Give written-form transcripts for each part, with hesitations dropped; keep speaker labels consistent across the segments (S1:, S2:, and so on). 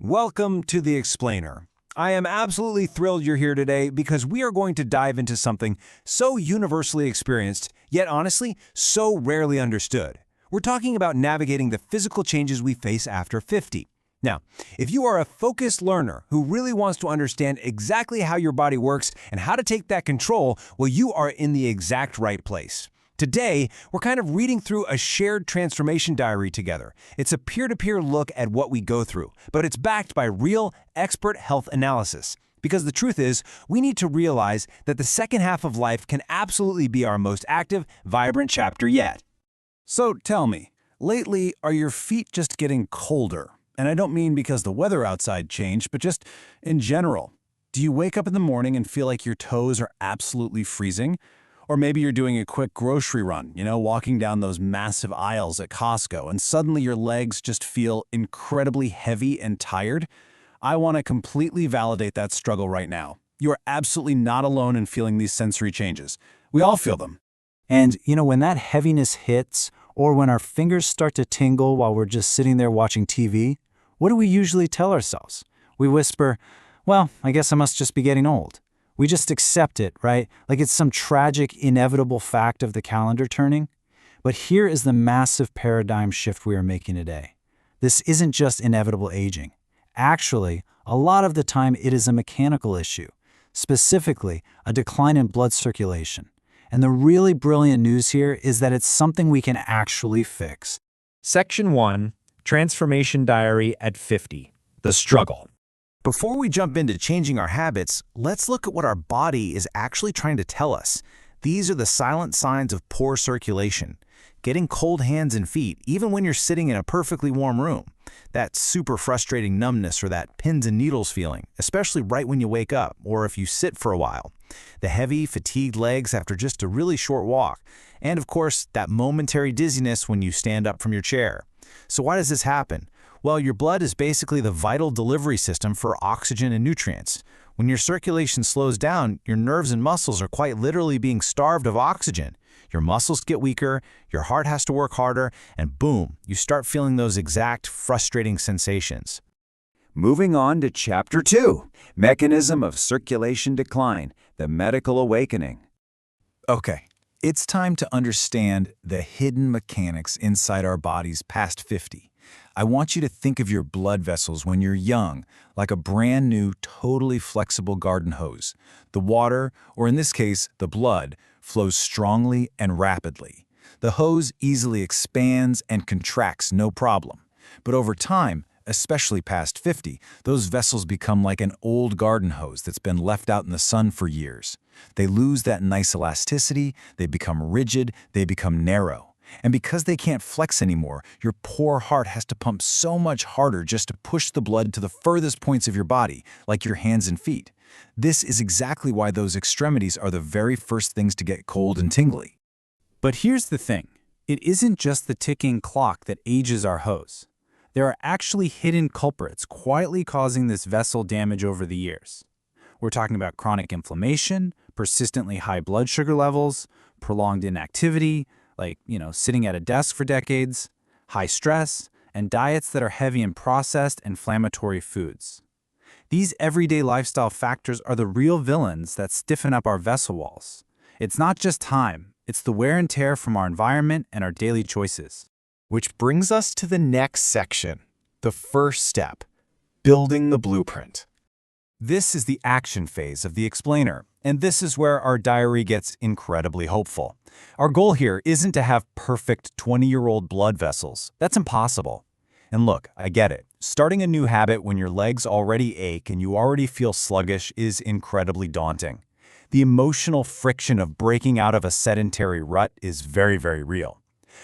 S1: Welcome to The Explainer. I am absolutely thrilled you're here today because we are going to dive into something so universally experienced, yet honestly, so rarely understood. We're talking about navigating the physical changes we face after 50. Now, if you are a focused learner who really wants to understand exactly how your body works and how to take that control, well, you are in the exact right place. Today, we're kind of reading through a shared transformation diary together. It's a peer-to-peer look at what we go through, but it's backed by real, expert health analysis. Because the truth is, we need to realize that the second half of life can absolutely be our most active, vibrant chapter yet.
S2: So tell me, lately, are your feet just getting colder? And I don't mean because the weather outside changed, but just in general. Do you wake up in the morning and feel like your toes are absolutely freezing? Or maybe you're doing a quick grocery run, walking down those massive aisles at Costco, and suddenly your legs just feel incredibly heavy and tired. I want to completely validate that struggle right now. You are absolutely not alone in feeling these sensory changes. We all feel them.
S3: And, when that heaviness hits, or when our fingers start to tingle while we're just sitting there watching TV, what do we usually tell ourselves? We whisper, well, I guess I must just be getting old. We just accept it, right? Like it's some tragic, inevitable fact of the calendar turning. But here is the massive paradigm shift we are making today. This isn't just inevitable aging. Actually, a lot of the time it is a mechanical issue, specifically a decline in blood circulation. And the really brilliant news here is that it's something we can actually fix.
S4: Section 1, Transformation Diary at 50, The Struggle.
S1: Before we jump into changing our habits, let's look at what our body is actually trying to tell us. These are the silent signs of poor circulation. Getting cold hands and feet, even when you're sitting in a perfectly warm room. That super frustrating numbness or that pins and needles feeling, especially right when you wake up or if you sit for a while. The heavy, fatigued legs after just a really short walk. And of course, that momentary dizziness when you stand up from your chair. So why does this happen? Well, your blood is basically the vital delivery system for oxygen and nutrients. When your circulation slows down, your nerves and muscles are quite literally being starved of oxygen. Your muscles get weaker, your heart has to work harder, and boom, you start feeling those exact frustrating sensations.
S5: Moving on to Chapter 2, Mechanism of Circulation Decline, the Medical Awakening.
S2: Okay, it's time to understand the hidden mechanics inside our bodies past 50. I want you to think of your blood vessels when you're young, like a brand new, totally flexible garden hose. The water, or in this case, the blood, flows strongly and rapidly. The hose easily expands and contracts no problem. But over time, especially past 50, those vessels become like an old garden hose that's been left out in the sun for years. They lose that nice elasticity, they become rigid, they become narrow. And because they can't flex anymore, your poor heart has to pump so much harder just to push the blood to the furthest points of your body, like your hands and feet. This is exactly why those extremities are the very first things to get cold and tingly.
S3: But here's the thing. It isn't just the ticking clock that ages our hose. There are actually hidden culprits quietly causing this vessel damage over the years. We're talking about chronic inflammation, persistently high blood sugar levels, prolonged inactivity, like, sitting at a desk for decades, high stress, and diets that are heavy in processed, inflammatory foods. These everyday lifestyle factors are the real villains that stiffen up our vessel walls. It's not just time, it's the wear and tear from our environment and our daily choices.
S4: Which brings us to the next section, the first step, building the blueprint.
S1: This is the action phase of The Explainer, and this is where our diary gets incredibly hopeful. Our goal here isn't to have perfect 20-year-old blood vessels. That's impossible. And look, I get it. Starting a new habit when your legs already ache and you already feel sluggish is incredibly daunting. The emotional friction of breaking out of a sedentary rut is very, very real.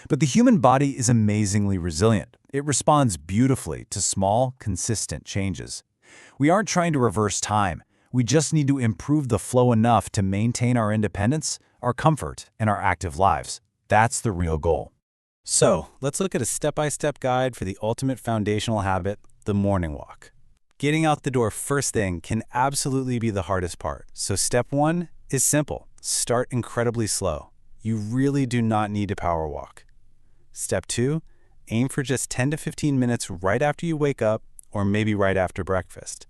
S1: But the human body is amazingly resilient. It responds beautifully to small, consistent changes. We aren't trying to reverse time. We just need to improve the flow enough to maintain our independence, our comfort, and our active lives. That's the real goal.
S3: So, let's look at a step-by-step guide for the ultimate foundational habit, the morning walk. Getting out the door first thing can absolutely be the hardest part. So step 1 is simple. Start incredibly slow. You really do not need to power walk. Step 2, aim for just 10 to 15 minutes right after you wake up or maybe right after breakfast.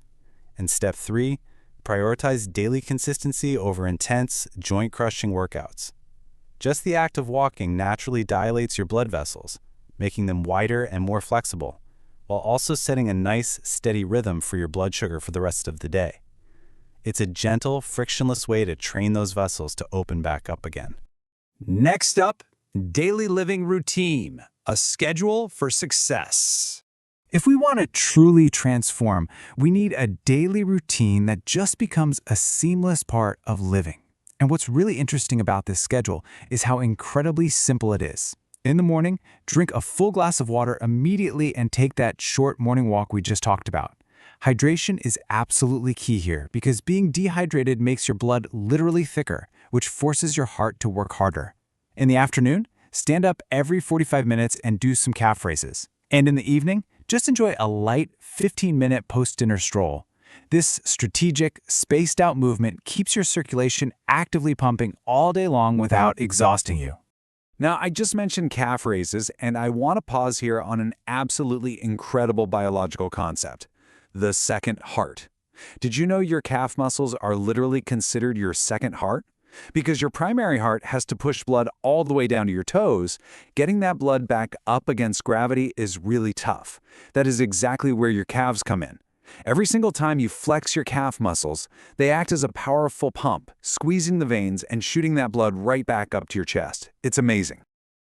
S3: And step 3, prioritize daily consistency over intense, joint-crushing workouts. Just the act of walking naturally dilates your blood vessels, making them wider and more flexible, while also setting a nice, steady rhythm for your blood sugar for the rest of the day. It's a gentle, frictionless way to train those vessels to open back up again.
S5: Next up, daily living routine, a schedule for success.
S3: If we want to truly transform, we need a daily routine that just becomes a seamless part of living. And what's really interesting about this schedule is how incredibly simple it is. In the morning, drink a full glass of water immediately and take that short morning walk we just talked about. Hydration is absolutely key here because being dehydrated makes your blood literally thicker, which forces your heart to work harder. In the afternoon, stand up every 45 minutes and do some calf raises. And in the evening, just enjoy a light 15-minute post-dinner stroll. This strategic, spaced-out movement keeps your circulation actively pumping all day long without exhausting you.
S5: Now, I just mentioned calf raises, and I want to pause here on an absolutely incredible biological concept: the second heart. Did you know your calf muscles are literally considered your second heart? Because your primary heart has to push blood all the way down to your toes, getting that blood back up against gravity is really tough. That is exactly where your calves come in. Every single time you flex your calf muscles, they act as a powerful pump, squeezing the veins and shooting that blood right back up to your chest. It's amazing.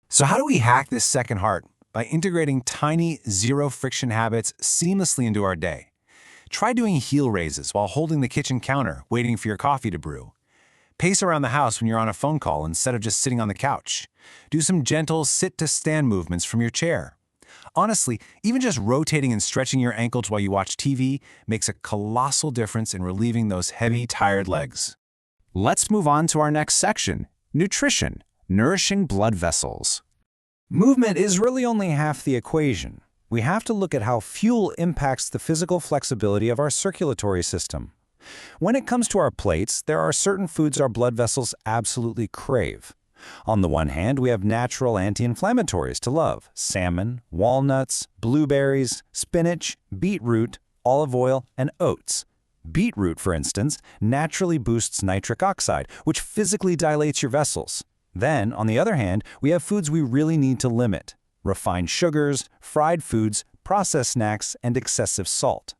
S1: So how do we hack this second heart? By integrating tiny, zero-friction habits seamlessly into our day. Try doing heel raises while holding the kitchen counter, waiting for your coffee to brew. Pace around the house when you're on a phone call instead of just sitting on the couch. Do some gentle sit-to-stand movements from your chair. Honestly, even just rotating and stretching your ankles while you watch TV makes a colossal difference in relieving those heavy, tired legs. Let's move on to our next section: nutrition, nourishing blood vessels.
S5: Movement is really only half the equation. We have to look at how fuel impacts the physical flexibility of our circulatory system. When it comes to our plates, there are certain foods our blood vessels absolutely crave. On the one hand, we have natural anti-inflammatories to love: salmon, walnuts, blueberries, spinach, beetroot, olive oil, and oats. Beetroot, for instance, naturally boosts nitric oxide, which physically dilates your vessels. Then, on the other hand, we have foods we really need to limit: refined sugars, fried foods, processed snacks, and excessive salt.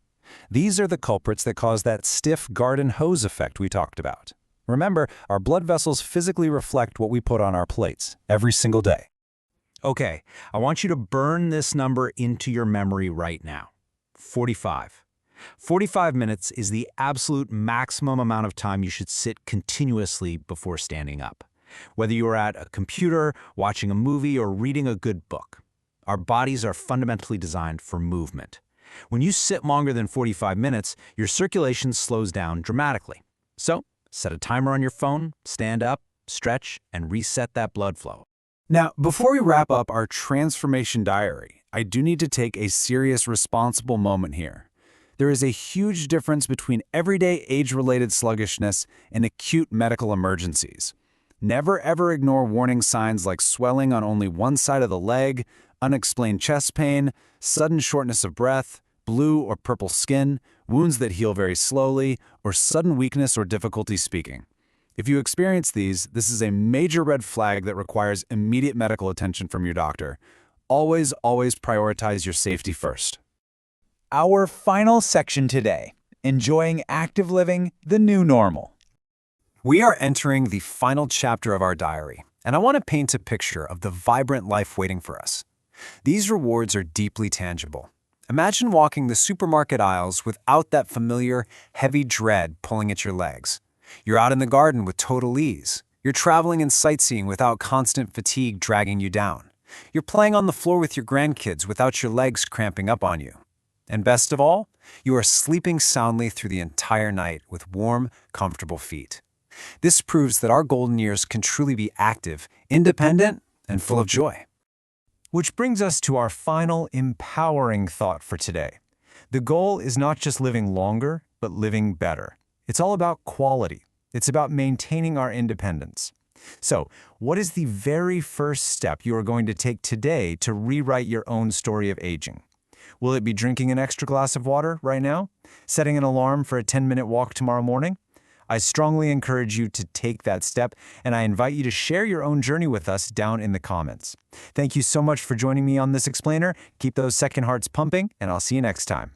S5: These are the culprits that cause that stiff garden hose effect we talked about. Remember, our blood vessels physically reflect what we put on our plates every single day. Okay, I want you to burn this number into your memory right now. 45. 45 minutes is the absolute maximum amount of time you should sit continuously before standing up. Whether you are at a computer, watching a movie, or reading a good book, our bodies are fundamentally designed for movement. When you sit longer than 45 minutes, your circulation slows down dramatically. So, set a timer on your phone, stand up, stretch, and reset that blood flow.
S1: Now, before we wrap up our transformation diary, I do need to take a serious, responsible moment here. There is a huge difference between everyday age-related sluggishness and acute medical emergencies. Never ever ignore warning signs like swelling on only one side of the leg, unexplained chest pain, sudden shortness of breath, blue or purple skin, wounds that heal very slowly, or sudden weakness or difficulty speaking. If you experience these, this is a major red flag that requires immediate medical attention from your doctor. Always, always prioritize your safety first.
S5: Our final section today: enjoying active living, the new normal.
S1: We are entering the final chapter of our diary, and I want to paint a picture of the vibrant life waiting for us. These rewards are deeply tangible. Imagine walking the supermarket aisles without that familiar, heavy dread pulling at your legs. You're out in the garden with total ease. You're traveling and sightseeing without constant fatigue dragging you down. You're playing on the floor with your grandkids without your legs cramping up on you. And best of all, you are sleeping soundly through the entire night with warm, comfortable feet. This proves that our golden years can truly be active, independent, and full of joy. Which brings us to our final empowering thought for today. The goal is not just living longer, but living better. It's all about quality. It's about maintaining our independence. So, what is the very first step you are going to take today to rewrite your own story of aging?
S5: Will it be drinking an extra glass of water right now? Setting an alarm for a 10-minute walk tomorrow morning? I strongly encourage you to take that step, and I invite you to share your own journey with us down in the comments. Thank you so much for joining me on this explainer. Keep those second hearts pumping, and I'll see you next time.